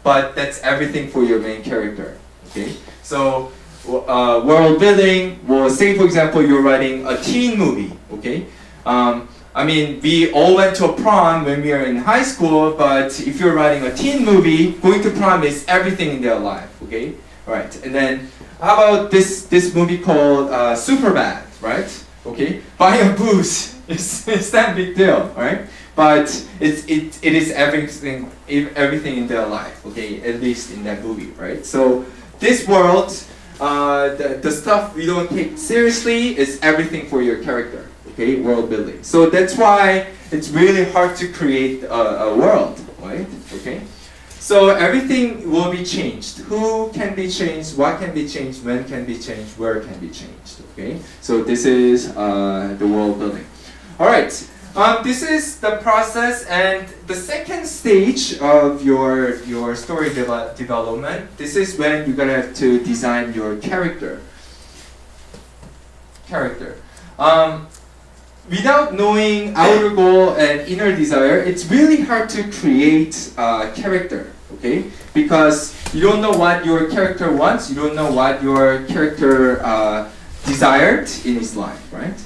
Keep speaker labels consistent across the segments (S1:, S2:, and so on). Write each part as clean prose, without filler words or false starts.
S1: but that's everything for your main character. Okay, so world building. Well, say for example you're writing a teen movie. Okay, I mean we all went to a prom when we were in high school, but if you're writing a teen movie, going to prom is everything in their life. Okay, right, and then how about this movie called Superbad, right? Okay, buying a booze is that big deal, right? But it is everything in their life, okay? At least in that movie, right? So this world, the stuff we don't take seriously is everything for your character, okay? World building. So that's why it's really hard to create a world, right? Okay. So everything will be changed. Who can be changed? What can be changed? When can be changed? Where can be changed? Okay. So this is the world building. All right. This is the process, and the second stage of your story development. This is when you're gonna have to design your character. Without knowing outer goal and inner desire, it's really hard to create a character. Okay, because you don't know what your character wants. You don't know what your character desired in his life, right?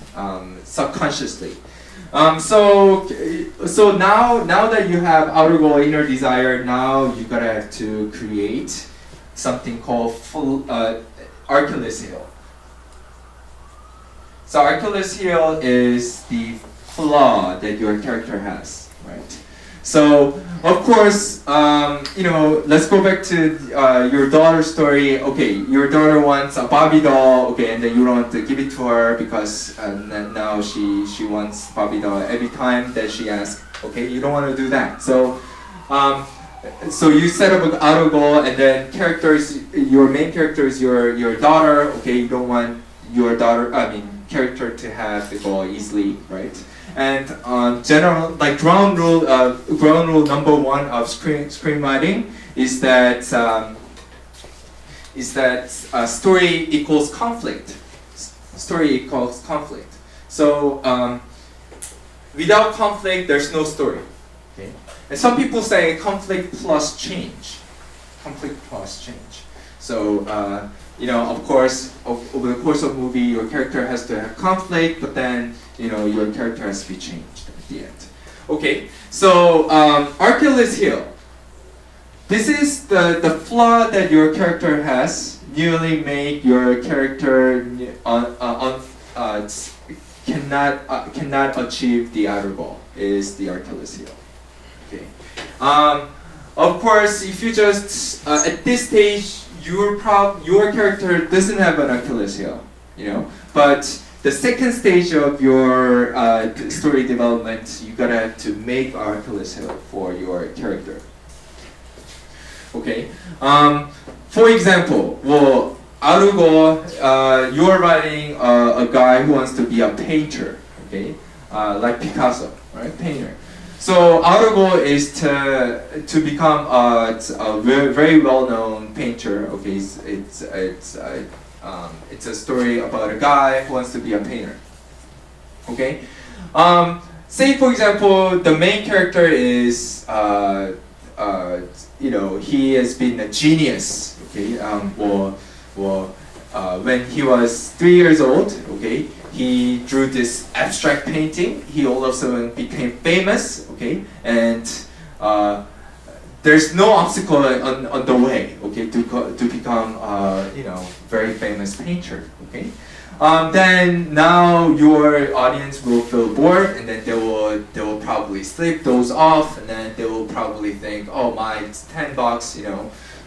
S1: Subconsciously. So now that you have outer goal, inner desire, now you gotta have to create something called Achilles Heel. So Achilles Heel is the flaw that your character has, right? So of course, let's go back to your daughter's story. Okay, your daughter wants a Barbie doll. Okay, and then you don't want to give it to her because now she wants Barbie doll every time that she asks. Okay, you don't want to do that. So you set up an outer goal, and then your main character is your daughter. Okay, you don't want your character to have the goal easily, right? And general, like ground rule number one of screenwriting is that story equals conflict. Story equals conflict. So without conflict, there's no story. Okay? And some people say conflict plus change. Conflict plus change. So of course, over the course of the movie, your character has to have conflict, but then your character has to be changed at the end. Okay, so Achilles Heel. This is the flaw that your character has. Nearly make your character cannot achieve the outer goal. Is the Achilles Heel. Okay. Of course, if you just at this stage, your character doesn't have an Achilles Heel, but the second stage of your story development, you gotta have to make an Achilles Heel for your character. Okay. For example, outer goal, you're writing a guy who wants to be a painter. Okay, like Picasso, right? Painter. So outer goal is to become a very well-known painter. Okay, it's a story about a guy who wants to be a painter. Okay, say for example the main character is he has been a genius. Okay, when he was 3 years old, okay, he drew this abstract painting. He all of a sudden became famous. Okay, and there's no obstacle on the way. Okay, to become very famous painter. Okay, then now your audience will feel bored, and then they will probably sleep those off, and then they will probably think, oh my, it's $10.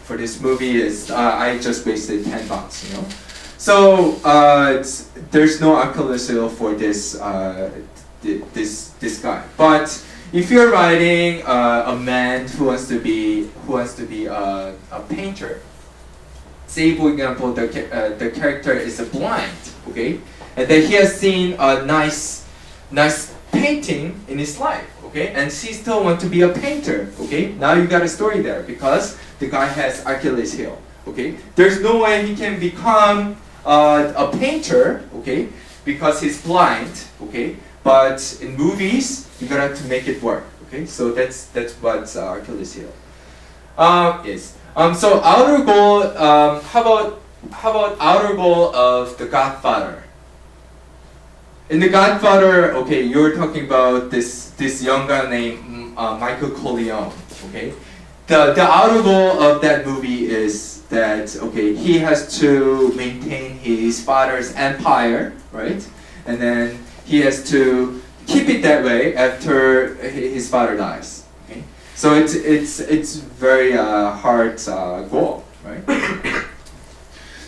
S1: For this movie is I just wasted $10. So there's no Achilles Heel for this guy. But if you're writing a man who wants to be a painter, say for example the character is blind, okay, and then he has seen a nice painting in his life, okay, and he still wants to be a painter, okay. Now you got a story there because the guy has Achilles Heel, okay. There's no way he can become a painter, okay, because he's blind, okay. But in movies, you're gonna have to make it work, okay. So that's what's Achilles Heel. Yes. So outer goal. How about outer goal of the Godfather? In the Godfather, okay, you're talking about this young guy named Michael Corleone. Okay, the outer goal of that movie is that okay, he has to maintain his father's empire, right? And then he has to keep it that way after his father dies. Okay, so it's very hard goal, right?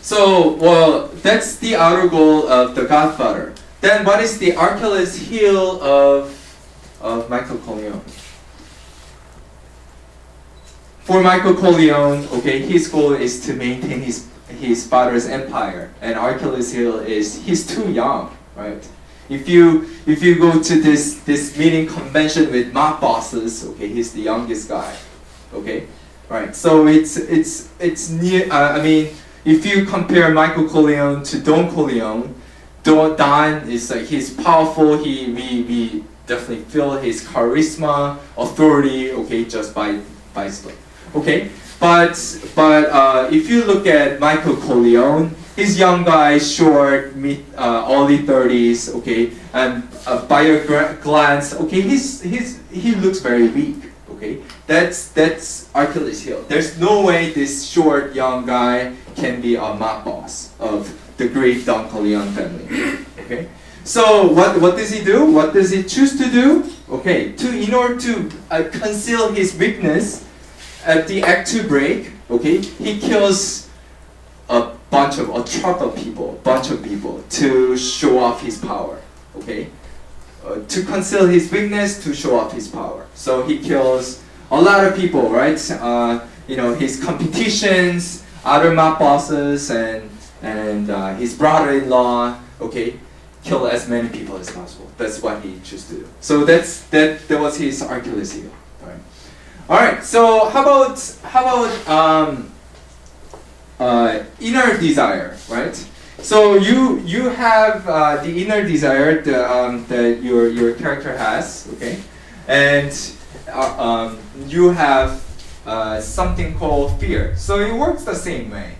S1: So well, that's the outer goal of the Godfather. Then what is the Achilles heel of Michael Corleone? For Michael Corleone, okay, his goal is to maintain his father's empire, and Achilles heel is he's too young, right? If you go to this meeting convention with mob bosses, okay, he's the youngest guy, okay, right? So it's near. I mean, if you compare Michael Corleone to Don Corleone, Don is like he's powerful. We definitely feel his charisma, authority. Okay, just by split. Okay, but if you look at Michael Corleone, he's young guy, short, mid early 30s. Okay, and by a glance, okay, he looks very weak. Okay, that's Achilles heel. There's no way this short young guy can be a mob boss of the great Don Corleone family. Okay, so what does he do? What does he choose to do? Okay, in order to conceal his weakness, at the Act 2 break, okay, he kills a truck of people, to show off his power. Okay, to conceal his weakness, to show off his power. So he kills a lot of people, right? His competitions, other mob bosses, and his brother-in-law, okay, kill as many people as possible. That's what he chose to do. So that was his Achilles heel. All right. So how about inner desire, right? So you have the inner desire that your character has, okay, and you have something called fear. So it works the same way.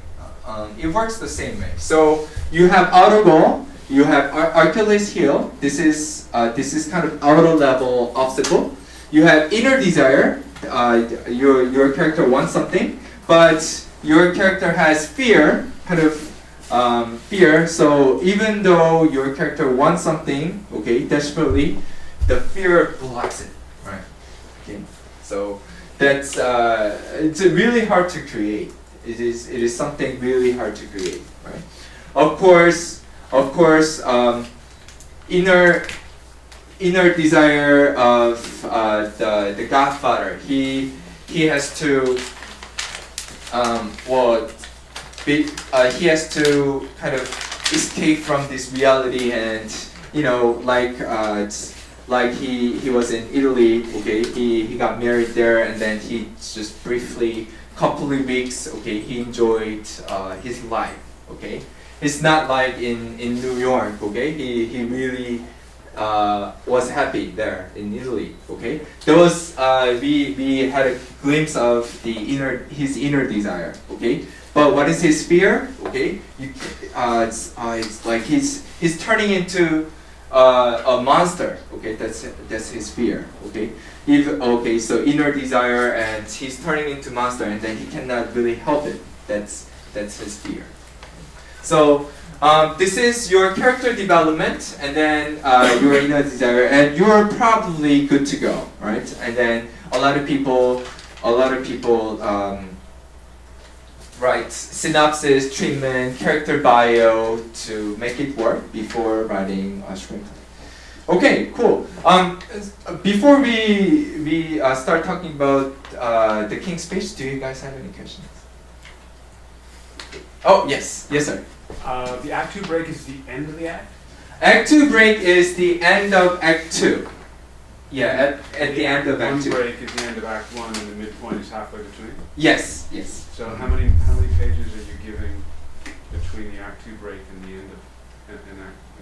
S1: So you have outer goal, you have Achilles heel. This is kind of outer level obstacle. You have inner desire. Your character wants something, but your character has fear, kind of fear. So even though your character wants something, okay, desperately, the fear blocks it, right? Okay, so that's it's really hard to create. It is something really hard to create, right? Of course, inner desire of the Godfather. He has to he has to kind of escape from this reality, and like he was in Italy. Okay, he got married there, and then he just briefly, couple of weeks. Okay, he enjoyed his life. Okay, it's not like in New York. Okay, he really was happy there in Italy. Okay, there was we had a glimpse of his inner desire. Okay, but what is his fear? Okay, it's like he's turning into a monster. Okay, that's his fear. Okay, so inner desire, and he's turning into monster, and then he cannot really help it. That's his fear. So this is your character development, and then your inner desire, and you're probably good to go, right? And then a lot of people write synopsis, treatment, character bio to make it work before writing a screenplay. Okay, cool. Before we start talking about the King's Speech, do you guys have any questions? Oh, yes, sir.
S2: The Act 2 break is the end of the act?
S1: Act 2 break is the end of Act 2. Yeah, at the end of Act 2.
S2: One break is the end of Act 1, and the midpoint is halfway between?
S1: Yes.
S2: So how many pages are you giving between the Act 2 break and the end of in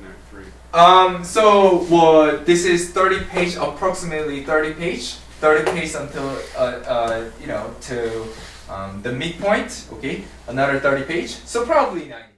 S2: Act 3?
S1: This is approximately 30 30 pages until you know, to the midpoint. Okay, another 30 page. So probably 90.